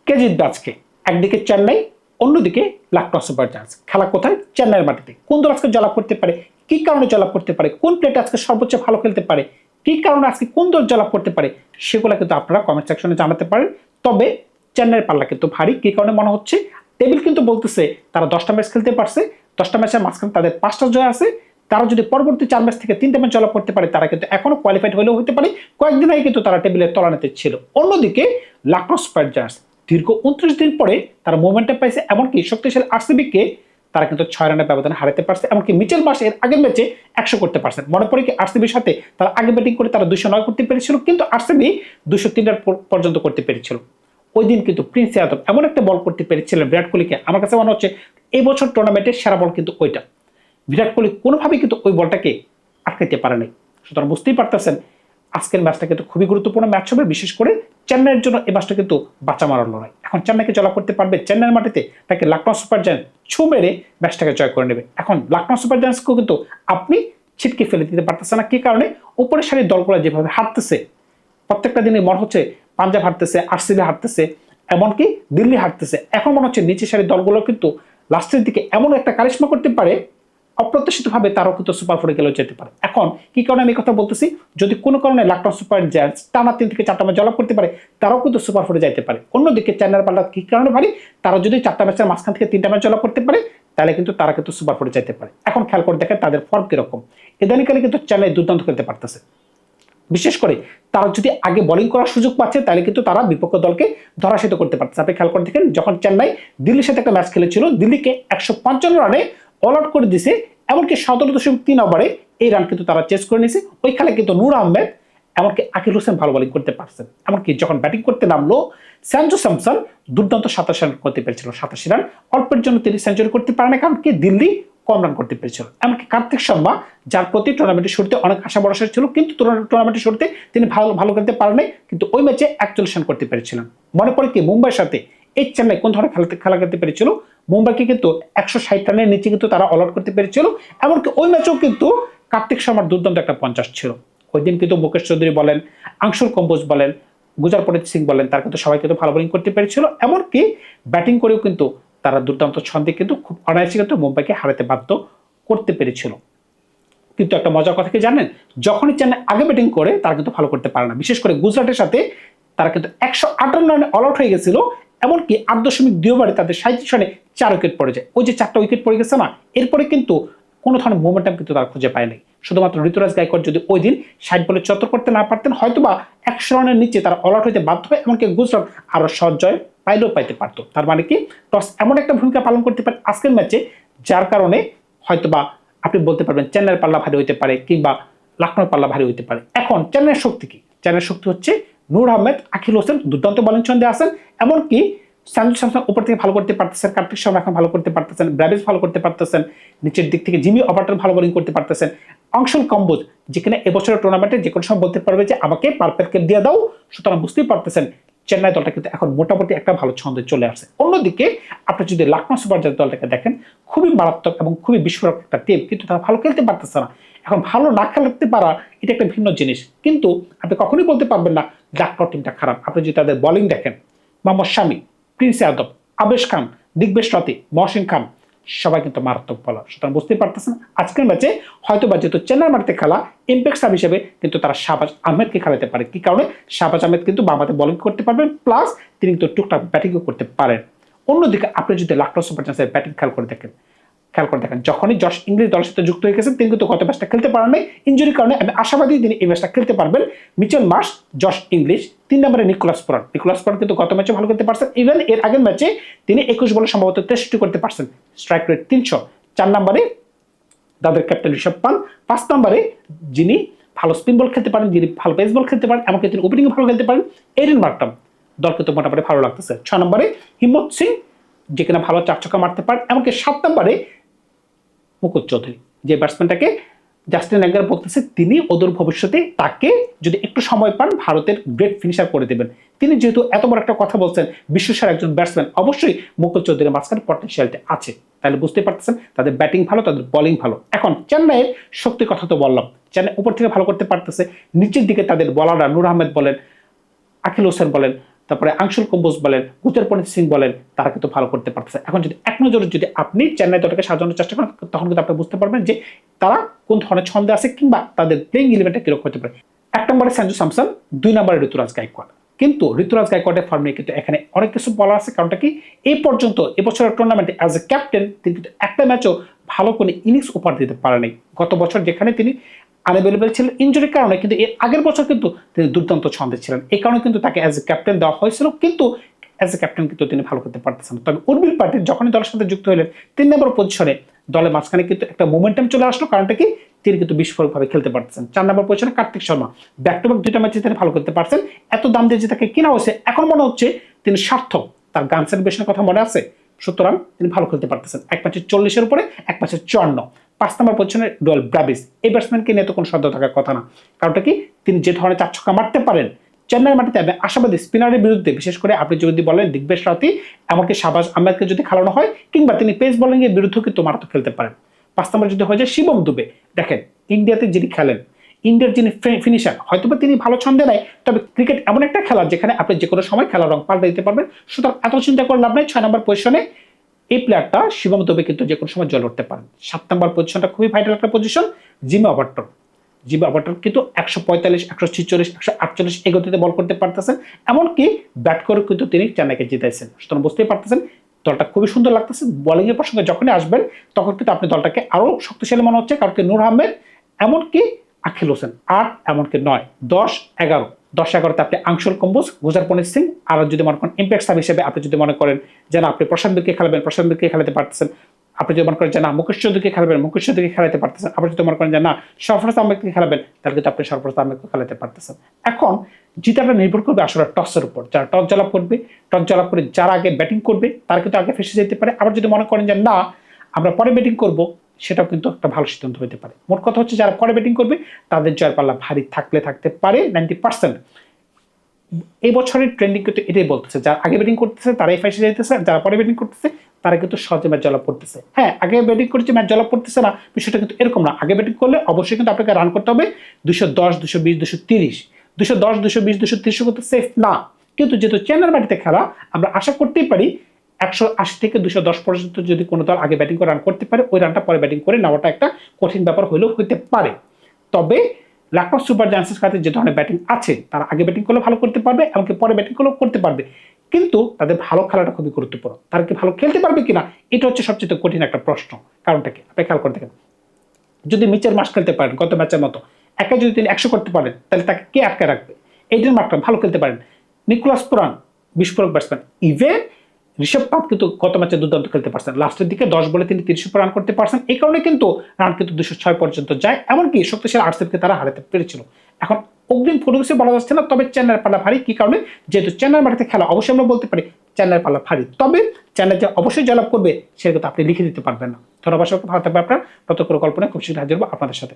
কে জিতবে আজকে? একদিকে চেন্নাই, অন্যদিকে লখনৌ সুপার জায়ান্টস। খেলা কোথায়? চেন্নাইয়ের মাটিতে। কোন দল আজকে জয়লাভ করতে পারে? কি কারণে জয়লাভ করতে পারে? কোন প্লেয়ারটা আজকে সর্বোচ্চ ভালো খেলতে পারে? কি কারণে আজকে কোন দল জয়লাভ করতে পারে? সেগুলো কিন্তু আপনারা কমেন্ট সেকশনে জানাতে পারেন। তবে চেন্নাইয়ের পাল্লা কিন্তু ভারী। কি কারণে মনে হচ্ছে? টেবিল কিন্তু বলতেছে তারা 10টা ম্যাচ খেলতে পারছে, 10টা ম্যাচের মাঝখানে তাদের 5টা জয় আছে। তারা যদি পরবর্তী 4 ম্যাচ থেকে 3টে ম্যাচ জয়লাভ করতে পারে, তারা কিন্তু এখনো কোয়ালিফাইড হলেও হতে পারে। কয়েকদিন আগে কিন্তু তারা টেবিলের তলানিতে ছিল। অন্যদিকে লখনৌ সুপার জায়ান্টস দীর্ঘ 29 দিন পরে তারা মোমেন্টাম পাইছে, এমনকি শক্তিশালী আরসিবিকে তারা কিন্তু 6 রানের ব্যবধানে হারাতে পারছে। এমনকি মিচেল মার্শ এর আগের ম্যাচে 100 করতে পারছেন। মনে পড়ে কি আরসিবির সাথে তারা আগে ব্যাটিং করে তারা 209 করতে পেরেছিল, কিন্তু আরসিবি 203 রান পর্যন্ত করতে পেরেছিল। ওই দিন কিন্তু প্রিন্স যাদব এমন একটা বল করতে পেরেছিলেন বিরাট কোহলিকে, আমার কাছে মনে হচ্ছে এই বছর টুর্নামেন্টের সেরা বল কিন্তু ওইটা। বিরাট কোহলি কোনোভাবেই কিন্তু ওই বলটাকে আটকাইতে পারে নাই। সুতরাং বুঝতেই পারতেছেন আজকের ম্যাচটা কিন্তু খুবই গুরুত্বপূর্ণ ম্যাচ হবে, বিশেষ করে চেন্নাইয়ের জন্য এই ম্যাচটা কিন্তু বাঁচা মারার লড়াই। এখন চেন্নাইকে জয়লাভ করতে পারবে চেন্নাইয়ের মাটিতে, তাকে লখনৌ সুপার জায়ান্টস ছু মেরে ম্যাচটাকে জয় করে নেবে। এখন লখনৌ সুপার জায়ান্টসকেও কিন্তু আপনি ছিটকে ফেলে দিতে পারতেছেন না। কি কারণে? উপরের সারির দলগুলো যেভাবে হারতেছে, প্রত্যেকটা দিনে মনে হচ্ছে পাঞ্জাব হারতেছে, আরসিবি হারতেছে, এমনকি দিল্লি হারতেছে। এখন মনে হচ্ছে নিচের সারির দলগুলো কিন্তু লাস্টের দিকে এমন একটা কারিশমা করতে পারে, অপ্রত্যাশিতভাবে তারাও কিন্তু সুপার ফোরে গেলেও যেতে পারে। এখন কি কারণে আমি কথা বলতেছি? যদি কোনো কারণে লখনৌ সুপার জায়ান্টস টানা 3 থেকে 4টা ম্যাচ জয়লাভ করতে পারে, তারাও কিন্তু সুপার ফোরে যাইতে পারে। অন্যদিকে চেন্নাইয়ের পাল্লা কি কারণে ভারী? তারা যদি 4টা ম্যাচের মাঝখান থেকে 3টা ম্যাচ জয়লাভ করতে পারে, তাহলে কিন্তু তারা কিন্তু সুপার ফোরে যাইতে পারে। এখন খেয়াল করে দেখেন তাদের ফর্ম কিরকম। ইদানিংকালে কিন্তু চেন্নাই দুর্দান্ত খেলতে পারতেছে। বিশেষ করে তারা যদি আগে বোলিং করার সুযোগ পাচ্ছে, তাহলে কিন্তু তারা বিপক্ষ দলকে ধরাশায়িত করতে পারছে। আপনি খেয়াল করে দেখেন যখন চেন্নাই দিল্লির সাথে একটা ম্যাচ খেলেছিল, দিল্লিকে 155 রানে অল আউট করে দিছে, এমনকি 17.3 ওভারে এই রান কিন্তু তারা চেস করে নিয়েছে। ওই খেলায় কিন্তু নূর আহমেদ এমনকি আকিল হোসেন ভালো বোলিং করতে পারছেন। এমনকি যখন ব্যাটিং করতে নামলো স্যাঞ্জু স্যামসন দুর্দান্ত 27 রান করতে পেরেছিল। 87 রান অল্পের জন্য তিনি সেঞ্চুরি করতে পারেন না, কারণ কি দিল্লি কম রান করতে পেরেছিল। এমনকি কার্তিক শর্মা, যার প্রতি টুর্নামেন্টের শুরুতে অনেক আশা ভরসা ছিল, কিন্তু টুর্নামেন্টের শুরুতে তিনি ভালো খেলতে পারেন নাই, কিন্তু ওই ম্যাচে 41 রান করতে পেরেছিলেন। মনে পড়ে কি মুম্বাইয়ের সাথে এই চেন্নাই কোন ধরনের খেলা খেলতে পেরেছিল? মুম্বাইকে কিন্তু 160 রানের নিচে কিন্তু তারা অল আউট করতে পেরেছিল। এমনকি ওই ম্যাচেও কিন্তু কার্তিক শর্মার দুর্দান্ত একটা 50 ছিল। ওই দিন কিন্তু মুকেশ চৌধুরী বলেন, আংশুল কম্বোজ বলেন, গুজরাট সিং বলেন, তার কিন্তু সবাই কিন্তু ভালো বোলিং করতে পেরেছিল। এমনকি ব্যাটিং করেও কিন্তু তারা দুর্দান্ত ছন্দে কিন্তু খুব অনায়াসে কিন্তু মুম্বাইকে হারাতে বাধ্য করতে পেরেছিল। কিন্তু একটা মজার কথা কি জানেন? যখনই চেন্নাই আগে ব্যাটিং করে তারা কিন্তু ভালো করতে পারে না। বিশেষ করে গুজরাটের সাথে তারা কিন্তু 158 রানে অল আউট হয়ে গেছিল। এমনকি 8.2 ওভারে তাদের 37 রানে 4 উইকেট পড়ে যায়। ওই যে 4টা উইকেট পড়ে গেছে না, এরপরে কিন্তু কোনো ধরনের মোমেন্টাম কিন্তু তারা খুঁজে পায় নাই। শুধুমাত্র ঋতুরাজ গায়কোয়াড় যদি ওই দিন 60 বলে 74 করতে না পারতেন, হয়তোবা 100 রানের নিচে তারা অল আউট হইতে বাধ্য হয়। এমনকি গুজরাট আরো সহজ জয় পাইলেও পাইতে পারতো। তার মানে কি টস এমন একটা ভূমিকা পালন করতে পারে আজকের ম্যাচে, যার কারণে হয়তোবা আপনি বলতে পারবেন চেন্নাইয়ের পাল্লা ভারী হইতে পারে, কিংবা লখনৌর পাল্লা ভারী হইতে পারে। এখন চেন্নাইয়ের শক্তি কি? চেন্নাইয়ের শক্তি হচ্ছে নূর আহমেদ, আকিল হোসেন দুর্দান্ত বোলিং ছন্দে আছেন, এমনকি সঞ্জু স্যামসন উপর থেকে ভালো করতে পারতেছেন, কার্তিক শর্মা এখন ভালো করতে পারতেছেন, ব্র্যাভিস ভালো করতে পারতেছেন, নিচের দিক থেকে জিমি ওভারটন ভালো বোলিং করতে পারতেছেন, আংশুল কম্বোজ যেখানে এবছরের টুর্নামেন্টে যে কোনো সময় বলতে পারবে যে আমাকে পারফেক্ট কেপ দিয়ে দাও। সুতরাং বুঝতেই পারতেছেন চেন্নাই দলটা কিন্তু এখন মোটামুটি একটা ভালো ছন্দে চলে আসছে। অন্যদিকে আপনি যদি লখনৌ সুপার জায়ান্টস দলটাকে দেখেন, খুবই মারাত্মক এবং খুবই বিস্ফোরক একটা টিম, কিন্তু তারা ভালো খেলতে পারতেছে না। এখন ভালো না খেলতে পারা এটা একটা ভিন্ন জিনিস, কিন্তু আপনি কখনোই বলতে পারবেন না লখনৌ টিমটা খারাপ। আপনি যদি তাদের বোলিং দেখেন, মোহাম্মদ শামি, প্রিন্স যাদব, আবেশ খান, দিগ্বেশ রাতি, মহসিন খান সবাই কিন্তু মারাত্মক বলার। সুতরাং বুঝতেই পারতেছেন আজকের ম্যাচে হয়তো বা যেহেতু চেন্নাই মাটিতে খেলা, ইম্প্যাক্ট সাব হিসেবে কিন্তু তারা শাহবাজ আহমেদকে খেলাতে পারে। কি কারণে? শাহবাজ আহমেদ কিন্তু বামাতে বোলিং করতে পারবেন, প্লাস তিনি কিন্তু টুকটাক ব্যাটিংও করতে পারেন। অন্যদিকে আপনি যদি লখনৌ সুপার জায়ান্টসের ব্যাটিং খেয়াল করে দেখেন, যখনই জশ ইংলিশ দলের সাথে যুক্ত হয়ে গেছেন, তিনি কিন্তু গত ম্যাচটা খেলতে পারেন নাই ইনজুরির কারণে। আমি আশাবাদী তিনি এই ম্যাচটা খেলতে পারবেন। মিচেল মার্শ, জশ ইংলিশ, 3 নম্বরে নিকোলাস পুরান কিন্তু গত ম্যাচে ভালো করতে পারছেন। ইভেন এর আগের ম্যাচে তিনি 21 বলে সম্ভবত 63 করতে পারছেন, স্ট্রাইক রেট 300। 4 নম্বরে তাদের ক্যাপ্টেন ঋষভ পান্ত, 5 নম্বরে যিনি ভালো স্পিন বল খেলতে পারেন, যিনি ভালো পেস বল খেলতে পারেন, এমনকি তিনি ওপেনিং ভালো খেলতে পারেন, এডেন মার্কটাম। দলকে তো মোটামুটি ভালো লাগতেছে। 6 নম্বরে হিম্মত সিং, যেখানে ভালো 4 ছক্কা মারতে পারেন, এমনকি 7 নম্বরে মুকুট চৌধুরী, যে ব্যাটসম্যানটাকে জাস্টিন ল্যাঙ্গার বলতেছে তিনি ওদের ভবিষ্যতে তাকে যদি একটু সময় পান ভারতের গ্রেট ফিনিশার করে দেবেন। তিনি যেহেতু এত বড় একটা কথা বলছেন, বিশ্বসেরা একজন ব্যাটসম্যান, অবশ্যই মুকুট চৌধুরীর মাঝখানে পটেনশিয়ালটা আছে। তাহলে বুঝতে পারতেছেন তাদের ব্যাটিং ভালো, তাদের বোলিং ভালো। এখন চেন্নাইয়ের শক্তির কথা তো বললাম, চেন্নাই উপর থেকে ভালো করতে পারতেছে, নিচের দিকে তাদের বোলাররা নূর আহমেদ বলেন, আকিল হোসেন বলেন, তারপরে আংশুল কম্বোজ বলেন, গুরপ্রীত সিং বলেন, তারা কিন্তু ভালো করতে পারতেছে। এখন যদি এক নজরে যদি আপনি চেন্নাই দলটাকে সাজানোর চেষ্টা করেন, তখন কিন্তু আপনি বুঝতে পারবেন যে তারা কোন ধরনের ছন্দে আছে কিংবা তাদের প্লেইং ইলেভেনটা কিরকম হতে পারে। 1 নম্বরে সঞ্জু স্যামসন, 2 নম্বরে ঋতুরাজ গায়কোয়াড়। কিন্তু ঋতুরাজ গায়কোয়াড়ের ফর্ম নিয়ে কিন্তু এখানে অনেক কিছু বলার আছে। কারণটা কি, এই পর্যন্ত এবছরের টুর্নামেন্টে অ্যাজ এ ক্যাপ্টেন তিনি কিন্তু একটা ম্যাচও ভালো কোনো ইনিংস উপহার দিতে পারেনি। গত বছর যেখানে তিনি আনঅ্যাভেলেবল ছিলেন ইনজুরির কারণে, কিন্তু এর আগের বছর কিন্তু তিনি দুর্দান্ত ছন্দে ছিলেন। এই কারণে কিন্তু তাকে অ্যাজ এ ক্যাপ্টেন দেওয়া হয়েছিল, কিন্তু অ্যাজ এ ক্যাপ্টেন কিন্তু তিনি ভালো করতে পারতেছেন। তবে উর্মিল পার্টির যখনই দলের সাথে যুক্ত হলেন 3 নম্বর পজিশনে, দলের মাঝখানে কিন্তু একটা মোমেন্টাম চলে আসলো। কারণটা কি, তিনি কিন্তু বিস্ফোরকভাবে খেলতে পারতেছেন। 4 নম্বর পজিশনে Kartik Sharma, back to back 2টা ম্যাচে তিনি ভালো করতে পারছেন। এত দাম দিয়ে যে তাকে কেনা হয়েছে, এখন মনে হচ্ছে তিনি সার্থক। তার গান সেলিব্রেশনের কথা মনে আছে, সুতরাং তিনি ভালো খেলতে পারতেছেন। এক ম্যাচে 40-এর উপরে, এক ম্যাচে 54। 5 নম্বর পজিশনে ডোয়েল ব্রাভিস, এই ব্যাটসম্যানকে নিয়ে তো কোনো সন্দেহ থাকার কথা না। কারণটা কি, তিনি যে ধরনের 4 ছক্কা মারতে পারেন চেন্নাইয়ের মাটিতে, আমি আশাবাদী স্পিনারের বিরুদ্ধে, বিশেষ করে আপনি যদি বলেন দিগ্বেশ রাতি, এমনকি শাহবাজ আহমেদকে যদি খেলানো হয়, কিংবা তিনি পেস বোলিং এর বিরুদ্ধে কিন্তু মারাত্মক খেলতে পারেন। 5 নম্বর যদি হয়ে যায় শিবম দুবে, দেখেন ইন্ডিয়াতে যিনি খেলেন, ইন্ডিয়ার যিনি ফিনিশার, হয়তো তিনি ভালো ছন্দে নাই, তবে ক্রিকেট এমন একটা খেলা যেখানে আপনি যে কোনো সময় খেলার রং পাল্টে দিতে পারবেন। সুতরাং এত চিন্তা করে লাভ নাই। 6 নম্বর পজিশনে এই প্লেয়ারটা শিবম দুবে কিন্তু যে কোনো সময় জ্বলে উঠতে পারেন। 7 নম্বর পজিশনটা খুবই ভাইটাল একটা position, Jimmy Overton. Jimmy Overton কিন্তু 145, 146, 148 এই গতিতে বল করতে পারতেছেন। এমনকি ব্যাট করে কিন্তু তিনি চেন্নাইকে জিতাইছেন। সুতরাং বুঝতেই পারতেছেন দলটা খুবই সুন্দর লাগতেছে। বোলিং এর প্রসঙ্গে যখনই আসবেন, তখন কিন্তু আপনি দলটাকে আরো শক্তিশালী মনে হচ্ছে। কারণ কি, নূর আহমেদ, এমনকি আখিল হোসেন 8, এমনকি 9, 10, 11। 10-11তে আপনি আংশুল কম্বোজ, গুরপ্রীত সিং, আর যদি মনে করেন ইম্প্যাক্ট সাব হিসেবে আপনি যদি মনে করেন যে না আপনি প্রশান্ত বীরকে খেলাবেন, প্রশান্ত বীরকে খেলাতে পারতেছেন। আপনি যদি মনে করেন যে না মুকেশ চৌধুরীকে খেলাবেন, মুকেশ চৌধুরীকে খেলাতে পারতেছেন। আপনি যদি মনে করেন যে না সরফরাজ আহমেদকে খেলাবেন, তাহলে কিন্তু আপনি সরফরাজ আহমেদকে খেলাতে পারতেছেন। এখন জিতাটা নির্ভর করবে আসলে টসের উপর। যারা টস জয়লাভ করবে, টস জয়লাভ করে যারা আগে ব্যাটিং করবে, তারা কিন্তু আগে ফেসে যেতে পারে। আবার যদি মনে করেন যে না আমরা পরে ব্যাটিং করব, সেটাও কিন্তু একটা ভালো সিদ্ধান্ত হতে পারে। মোট কথা হচ্ছে যারা পরে ব্যাটিং করবে তাদের জয়ের পাল্লা ভারী থাকতে পারে 90%। এই বছরের ট্রেন্ডিং কিন্তু এটাই বলতেছে, যারা আগে ব্যাটিং করতেছে তারাই ফাইসে যাইতেছে, যারা পরে ব্যাটিং করতেছে তারা কিন্তু সহজে ম্যাচ জয়লাভ করতেছে। হ্যাঁ, আগে ব্যাটিং করছে ম্যাচ জয়লাভ করতেছে না, বিষয়টা কিন্তু এরকম না। আগে ব্যাটিং করলে অবশ্যই কিন্তু আপনাকে রান করতে হবে 210, 220, 230। 210, 220, 230 কিন্তু সেফ না। কিন্তু যেহেতু চেন্নাইয়ের মাটিতে খেলা, আমরা আশা করতেই পারি 180 থেকে 210 পর্যন্ত যদি কোনো দল আগে ব্যাটিং করে রান করতে পারে, ওই রানটা পরে ব্যাটিং করে নেওয়াটা একটা কঠিন ব্যাপার হলেও হইতে পারে। তবে লখনৌ সুপার জায়ান্টসের কাছে যে ধরনের ব্যাটিং আছে, তারা আগে ব্যাটিং করলে ভালো করতে পারবে, এমনকি পরে ব্যাটিং করলেও করতে পারবে। কিন্তু তাদের ভালো খেলাটা খুবই গুরুত্বপূর্ণ। তারা কি ভালো খেলতে পারবে কিনা, এটা হচ্ছে সবচেয়ে কঠিন একটা প্রশ্ন। কারণটা কি, আপনি খেয়াল করে দেখেন, যদি মিচেল মার্শ খেলতে পারেন গত ম্যাচের মতো, একা যদি তিনি 100 করতে পারেন, তাহলে তাকে কে আটকে রাখবে? এইডেন মার্করাম ভালো খেলতে পারেন, নিকোলাস পুরান বিস্ফোরক ব্যাটসম্যান, ইভেন ঋষভ পান্ত কিন্তু গত ম্যাচে দুর্দান্ত খেলতে পারছেন। লাস্টের দিকে 10 বলে তিনি 30 রান করতে পারছেন। এই কারণে কিন্তু রান কিন্তু 206 পর্যন্ত যায়, এমনকি শক্তিশালী আরসিবিকে তারা হারাতে পেরেছিল। এখন অগ্রিম ফুটবলসে বলা যাচ্ছে না, তবে চেন্নাইয়ের পাল্লা ভারী। কি কারণে? যেহেতু চেন্নাইয়ের মাটিতে খেলা, অবশ্যই আমরা বলতে পারি চেন্নাইয়ের পাল্লা ভারী। তবে চেন্নাই যে অবশ্যই জয়লাভ করবে, সেটা কিন্তু আপনি লিখে দিতে পারবেন না। ধন্যবাদ সবাইকে, ভালো থাকবে আপনার। প্রত্যক্ষ কল্পনায় খুব শীঘ্র হাজির হবো আপনাদের সাথে।